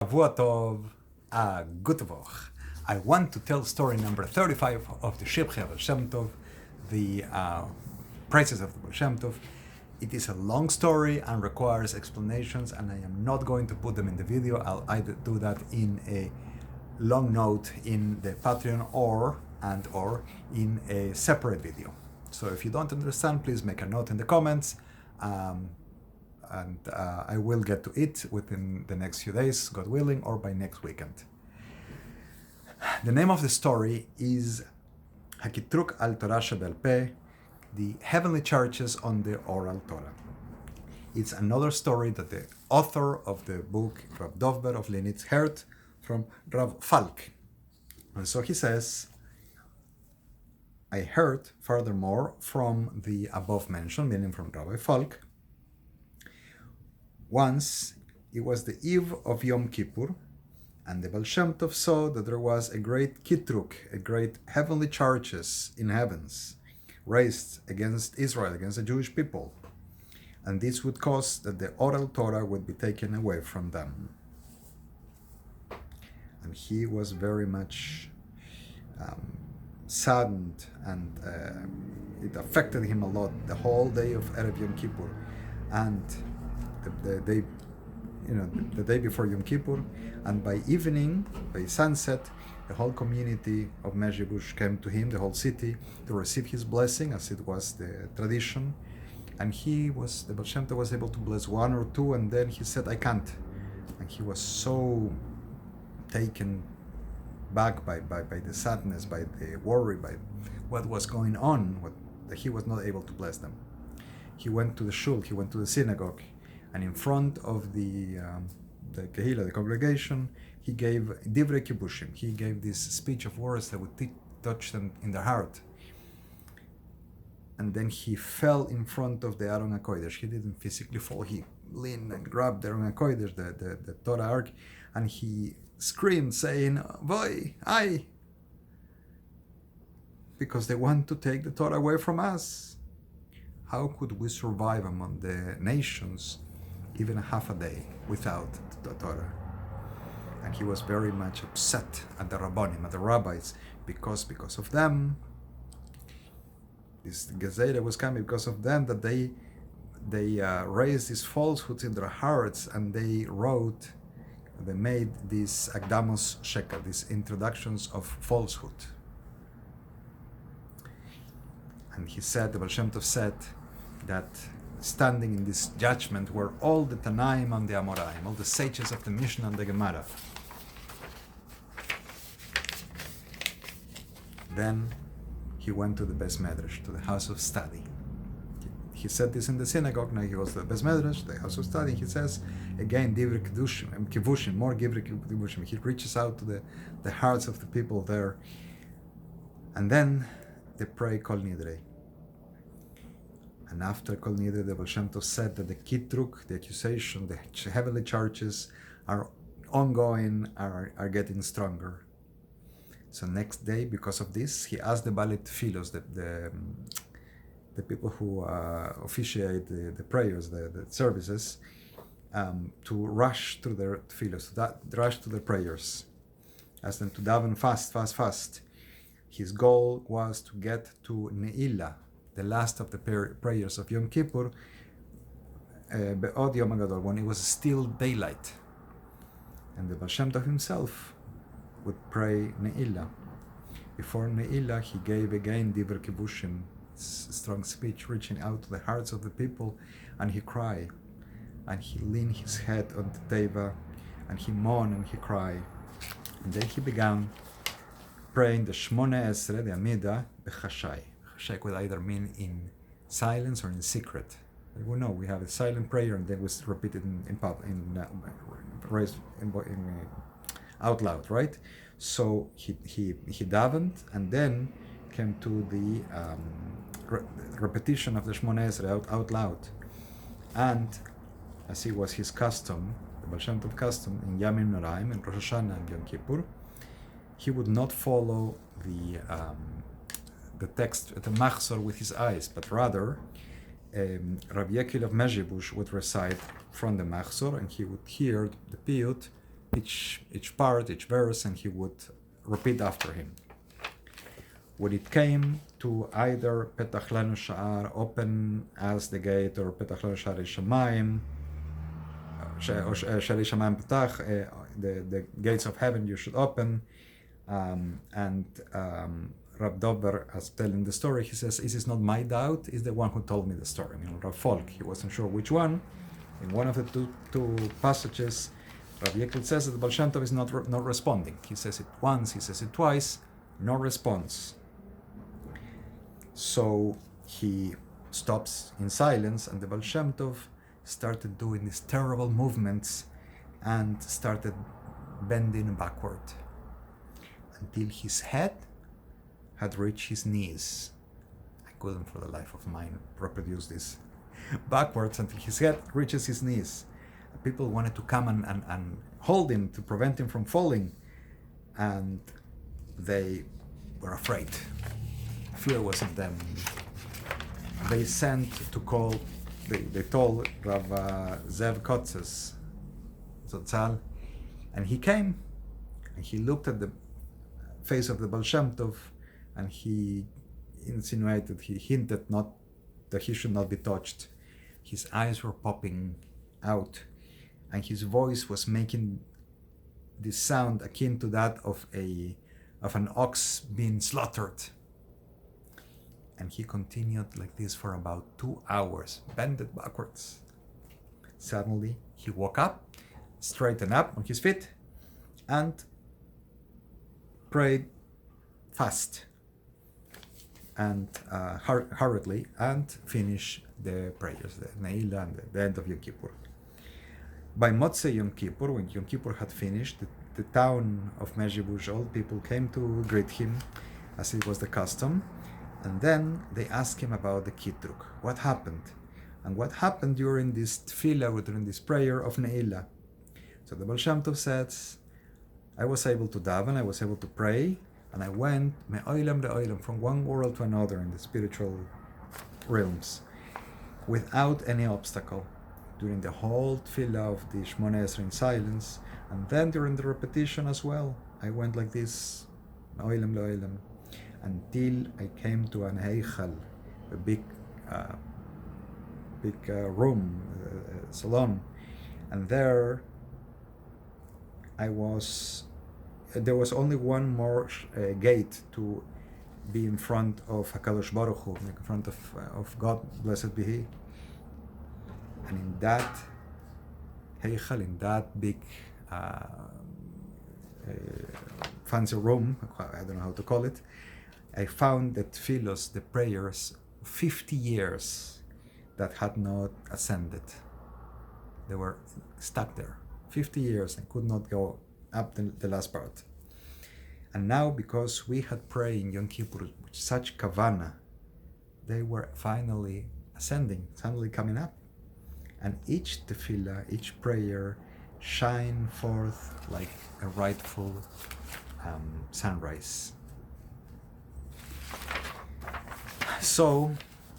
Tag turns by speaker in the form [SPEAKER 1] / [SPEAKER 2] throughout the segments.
[SPEAKER 1] Shavua Tov, Gute Woche. I want to tell story number 35 of the Shivchei of Shem Tov, the praises of the Shem Tov. It is a long story and requires explanations, and I am not going to put them in the video. I'll either do that in a long note in the Patreon or in a separate video. So if you don't understand, please make a note in the comments. And I will get to it within the next few days, God willing, or by next weekend. The name of the story is Hakitruk al Torah Shebel Peh, the heavenly churches on the oral Torah. It's another story that the author of the book, Rav Dovber of Linitz, heard from Rav Falk. And so he says, I heard furthermore from the above mentioned, meaning from Rabbi Falk. Once, it was the eve of Yom Kippur, and the Baal Shem Tov saw that there was a great kitruk, a great heavenly charges in heavens, raised against Israel, against the Jewish people. And this would cause that the oral Torah would be taken away from them. And he was very much saddened, and it affected him a lot the whole day of Erev Yom Kippur. And the day before Yom Kippur, and by evening, by sunset, the whole community of Mezhibush came to him, the whole city, to receive his blessing, as it was the tradition. And the Baal Shem Tov was able to bless one or two, and then he said, I can't. And he was so taken back by the sadness, by the worry, by what was going on, that he was not able to bless them. He went to the shul, he went to the synagogue, and in front of the kehillah, the congregation, he gave divrei kibushim. He gave this speech of words that would touch them in their heart. And then he fell in front of the Aron HaKodesh. He didn't physically fall. He leaned and grabbed the Aron HaKodesh, the Torah ark, and he screamed, saying, "Voy, I!" Because they want to take the Torah away from us. How could we survive among the nations even half a day without the Torah? And he was very much upset at the Rabbonim, at the rabbis, because of them, this Gezerah was coming because of them, that they raised these falsehoods in their hearts, and they made these Akdamos Sheker, these introductions of falsehood. And he said, the Baal Shem Tov said, that standing in this judgment were all the Tanaim and the Amoraim, all the sages of the Mishnah and the Gemara. Then he went to the Beis Medrash, to the house of study. He said this in the synagogue. Now he goes to the Beis Medrash, the house of study. He says again, divrei kivushim, more divrei kivushim. He reaches out to the hearts of the people there, and then they pray Kol Nidrei. And after Kol Nidrei, the Baal Shem Tov said that the kitruk, the accusation, the heavenly charges are ongoing, are getting stronger. So next day, because of this, he asked the Baalei Tfilos, the people who officiate the prayers, the services, to rush to their tfilos, rush to their prayers. Asked them to daven fast. His goal was to get to Ne'ilah, the last of the prayers of Yom Kippur, Be'od Yom HaGadol, when it was still daylight. And the Baal Shem Tov himself would pray Ne'ilah. Before Ne'ilah, he gave again Divrei Kivushim, strong speech, reaching out to the hearts of the people, and he cried. And he leaned his head on the teva, and he moaned and he cried. And then he began praying the Shmone Esrei, the Amidah, Bechashai. Bechashai could either mean in silence or in secret. We know we have a silent prayer, and then we repeat it out loud, right? So he davened, and then came to the repetition of the Shmone Esrei out loud. And as it was his custom, the Baal Shem Tov custom, in Yamim Noraim, in Rosh Hashanah and Yom Kippur, he would not follow the text, the machzor, with his eyes, but rather Rabbi Yekil of Mezhibush would recite from the machzor, and he would hear the piyut each part, each verse, and he would repeat after him. When it came to either Petach Lanu Sha'ar, open as the gate, or Petach Lanu Sha'ar Shamayim, or Sha'ar Shamayim Petach, the gates of heaven you should open. And Rab Dover, as telling the story, he says, "This is not my doubt, is the one who told me the story." I mean, Rav Folk, he wasn't sure which one. In one of the two passages, Rav Yekel says that the Baal Shem Tov is not responding. He says it once, he says it twice, no response. So he stops in silence, and the Baal Shem Tov started doing these terrible movements and started bending backward until his head had reached his knees. I couldn't for the life of mine reproduce this. Backwards until his head reaches his knees. People wanted to come and hold him to prevent him from falling, and they were afraid. Fear was in them. They sent to call, they told Rav Zev Kotzes, Zotzal, and he came, and he looked at the face of the Baal Shem Tov, and he insinuated, he hinted not that he should not be touched. His eyes were popping out, and his voice was making this sound akin to that of an ox being slaughtered. And he continued like this for about 2 hours, bended backwards. Suddenly, he woke up, straightened up on his feet, and prayed fast and hurriedly, and finished the prayers, the Ne'ilah and the end of Yom Kippur. By Motzei Yom Kippur, when Yom Kippur had finished, the town of Mezhibush, all people came to greet him, as it was the custom, and then they asked him about the Kitruk. What happened? And what happened during this tefillah, during this prayer of Ne'ilah? So the Baal Shem Tov says, I was able to daven, I was able to pray, and I went me'olam le'olam, from one world to another in the spiritual realms, without any obstacle, during the whole tefillah of the Shmona Esrei in silence, and then during the repetition as well. I went like this, me'olam le'olam, until I came to an heichal, a big room, salon, and there there was only one more gate to be in front of HaKadosh Baruch Hu, in front of God, blessed be He. And in that heichal, in that big fancy room, I don't know how to call it, I found the tefillos, the prayers, 50 years that had not ascended. They were stuck there, 50 years, and could not go up the last part. And now, because we had prayed in Yom Kippur with such kavana, they were finally ascending, finally coming up. And each tefillah, each prayer, shine forth like a rightful sunrise. So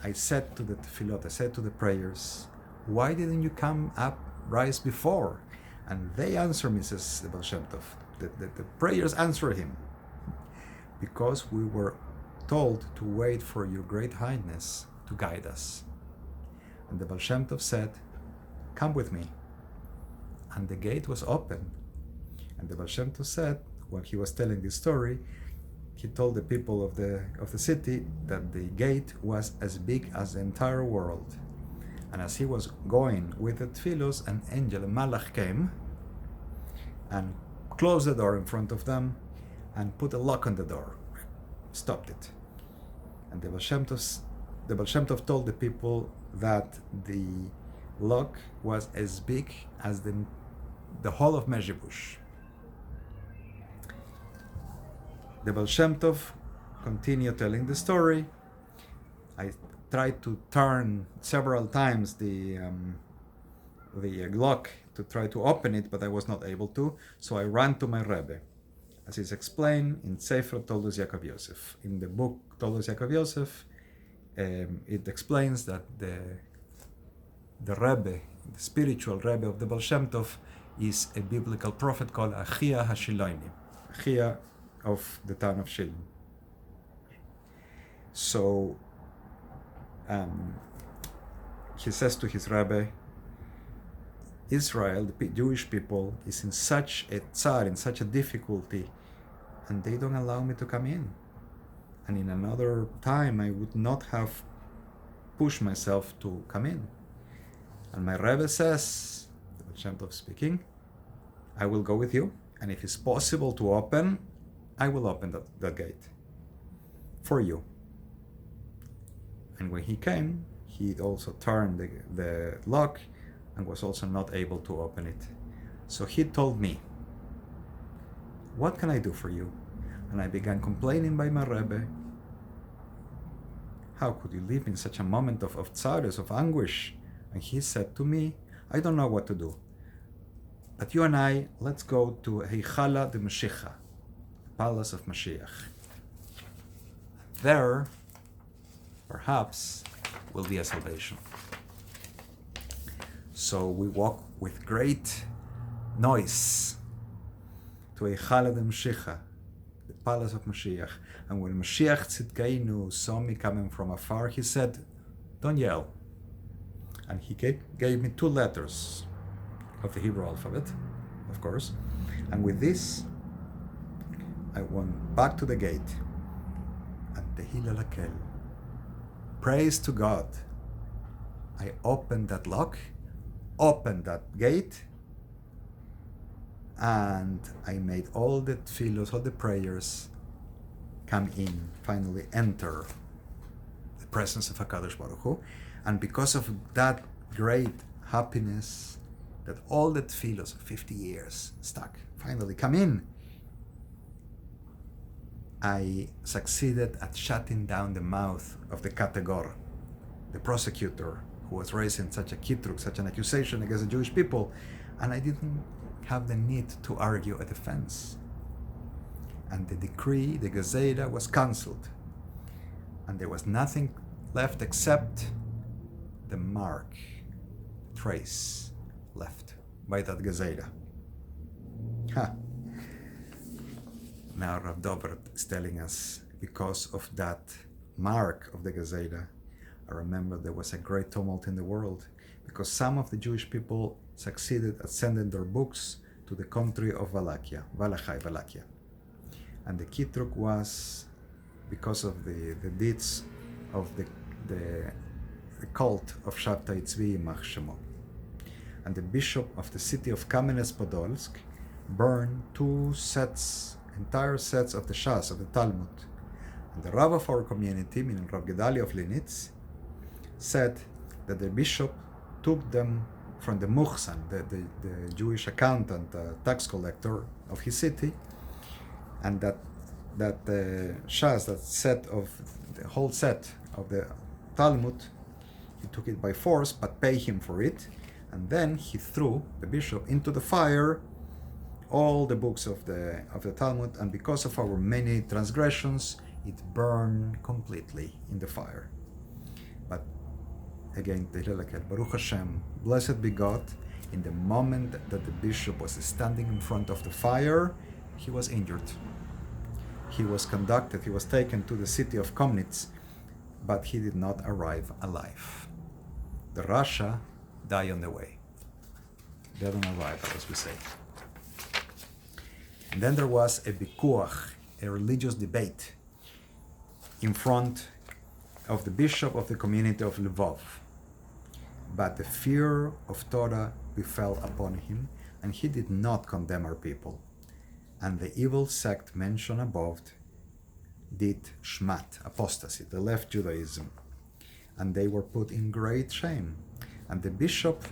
[SPEAKER 1] I said to the tefillot, I said to the prayers, why didn't you come up, rise before? And they answer me, says the Baal Shem Tov. The prayers answer him. Because we were told to wait for your great highness to guide us. And the Baal Shem Tov said, come with me. And the gate was open. And the Baal Shem Tov said, when he was telling this story, he told the people of the city that the gate was as big as the entire world. And as he was going with the tefillos, an angel, a malach, came and closed the door in front of them and put a lock on the door, stopped it. And the Baal Shem Tov told the people that the lock was as big as the whole of Mezhibush. The Baal Shem Tov continued telling the story. I tried to turn several times the lock to try to open it, but I was not able to. So I ran to my Rebbe, as is explained in Sefer Toldos Yaakov Yosef. In the book Toldos Yaakov Yosef, it explains that the Rebbe, the spiritual Rebbe of the Baal Shem Tov, is a biblical prophet called Achia HaShilonim, Achia of the town of Shiloh. So he says to his rabbi, Israel, the Jewish people, is in such a tsar, in such a difficulty, and they don't allow me to come in. And in another time, I would not have pushed myself to come in. And my Rebbe says, Shem Tov speaking, I will go with you, and if it's possible to open, I will open that gate for you. And when he came, he also turned the lock and was also not able to open it. So he told me, what can I do for you? And I began complaining by my Rebbe. How could you live in such a moment of tzaros, of anguish? And he said to me, I don't know what to do. But you and I, let's go to Heichala de Mashiach, the palace of Mashiach. There, perhaps, will be a salvation. So we walk with great noise to Heichala de Mashiach, the palace of Mashiach. And when Mashiach Tzidkeinu saw me coming from afar, he said, don't yell. And he gave me 2 letters of the Hebrew alphabet, of course. And with this, I went back to the gate. And Tehillah Lakel, praise to God. I opened that lock, opened that gate, and I made all the tefillos, all the prayers come in, finally enter the presence of HaKadosh Baruch Hu. And because of that great happiness, that all the tefillos of 50 years stuck, finally come in, I succeeded at shutting down the mouth of the Kategor, the prosecutor who was raising such a kitruk, such an accusation against the Jewish people, and I didn't have the need to argue a defense. And the decree, the Gezerah, was cancelled. And there was nothing left except the mark, trace left by that Gezerah. Now Rav Dobert is telling us, because of that mark of the Gezerah, I remember there was a great tumult in the world, because some of the Jewish people succeeded at sending their books to the country of Wallachia, Wallachia. And the kitruk was because of the deeds of the cult of Shabtai Tzvi Yimach Shemo. And the bishop of the city of Kamenets-Podolsk burned 2 entire sets of the Shas, of the Talmud. And the Rav of our community, meaning Rav Gedalia of Linitz, said that the bishop took them from the Muhsan, the Jewish accountant, tax collector of his city, and that Shas, that set of the whole set of the Talmud, he took it by force, but paid him for it, and then he threw the bishop into the fire all the books of the Talmud, and because of our many transgressions, it burned completely in the fire. But again, Baruch Hashem, blessed be God, in the moment that the bishop was standing in front of the fire, he was injured. He was taken to the city of Komnitz, but he did not arrive alive. The Rasha died on the way. They don't arrive, as we say. And then there was a bikuach, a religious debate, in front of the bishop of the community of Lvov. But the fear of Torah befell upon him, and he did not condemn our people. And the evil sect mentioned above did shmat, apostasy, they left Judaism, and they were put in great shame. And the bishop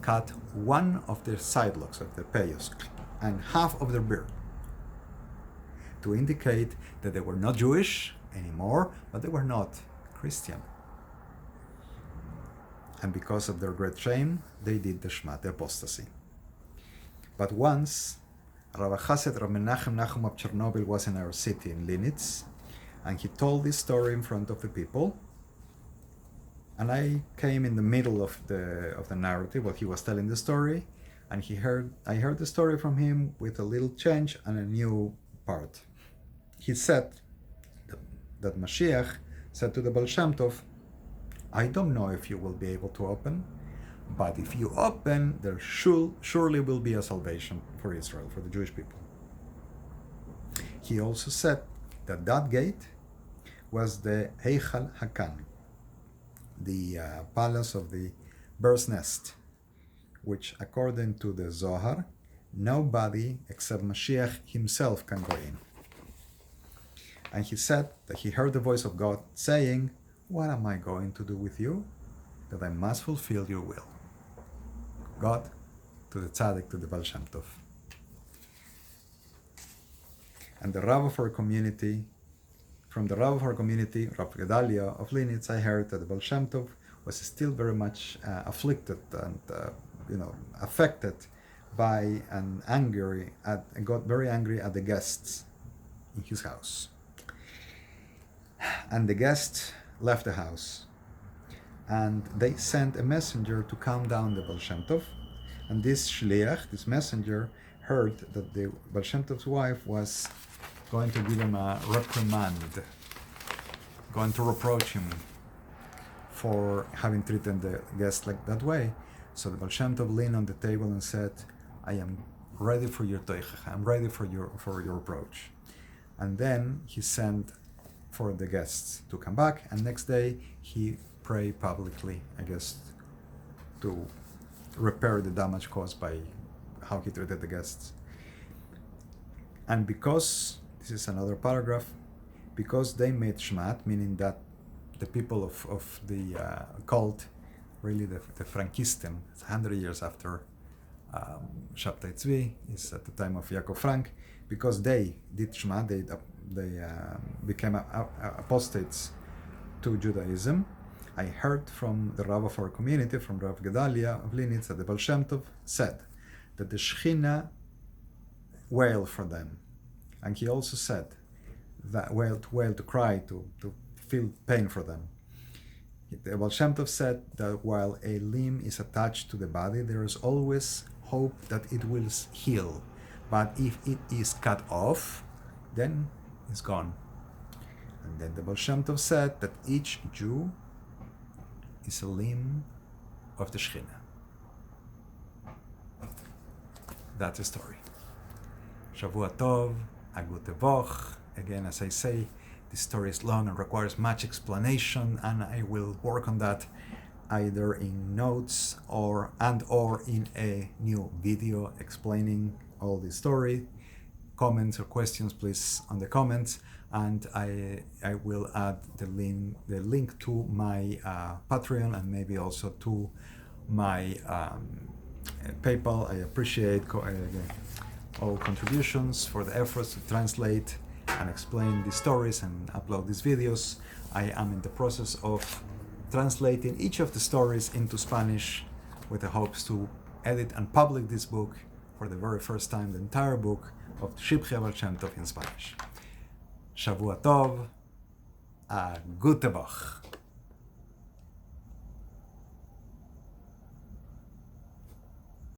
[SPEAKER 1] cut one of their side locks of their peyos and half of their beard, to indicate that they were not Jewish anymore, but they were not Christian. And because of their great shame, they did the shmat, the apostasy. But once, Rav Chassid Rav Menachem Nachum of Chernobyl was in our city, in Linitz, and he told this story in front of the people. And I came in the middle of the narrative while he was telling the story, And I heard the story from him with a little change and a new part. He said that Mashiach said to the Baal Shem Tov, I don't know if you will be able to open, but if you open, there surely will be a salvation for Israel, for the Jewish people. He also said that gate was the Heichal Hakan, the palace of the bird's nest, which according to the Zohar, nobody except Mashiach himself can go in. And he said that he heard the voice of God saying, what am I going to do with you? That I must fulfill your will. God to the Tzaddik, to the Baal Shem Tov. And the Rav of our community, from the Rav of our community, Rav Gedalia of Linitz, I heard that the Baal Shem Tov was still very much afflicted and affected by and got very angry at the guests in his house. And the guests left the house, and they sent a messenger to calm down the Baal Shem Tov. And this shliach, this messenger, heard that the Baal Shem Tov's wife was going to give him a reprimand, going to reproach him for having treated the guest like that way. So the Baal Shem Tov leaned on the table and said, I am ready for your toichach, I'm ready for your reproach. And then he sent for the guests to come back, and next day he prayed publicly, I guess, to repair the damage caused by how he treated the guests. And because, this is another paragraph, because they made Shmat, meaning that the people of the cult, really the Frankistim, it's 100 years after Shabtai Tzvi, is at the time of Yaakov Frank, because they did Shema, they became apostates to Judaism. I heard from the Rav of our community, from Rav Gedalia of Linitz, that the Baal Shem Tov said that the Shechina wailed for them. And he also said that wail, to cry, to feel pain for them. The Baal Shem Tov said that while a limb is attached to the body, there is always hope that it will heal. But if it is cut off, then it's gone. And then the Baal Shem Tov said that each Jew is a limb of the Shechina. That's the story. Shavua Tov, a gute Woch. Again, as I say, this story is long and requires much explanation, and I will work on that either in notes or in a new video explaining all the story. Comments or questions, please, on the comments, and I will add the link to my Patreon and maybe also to my PayPal. I appreciate all contributions for the efforts to translate and explain these stories and upload these videos. I am in the process of translating each of the stories into Spanish with the hopes to edit and publish this book for the very first time, the entire book of Shivchei Baal Shem Tov in Spanish. Shavua Tov, a gute Woch.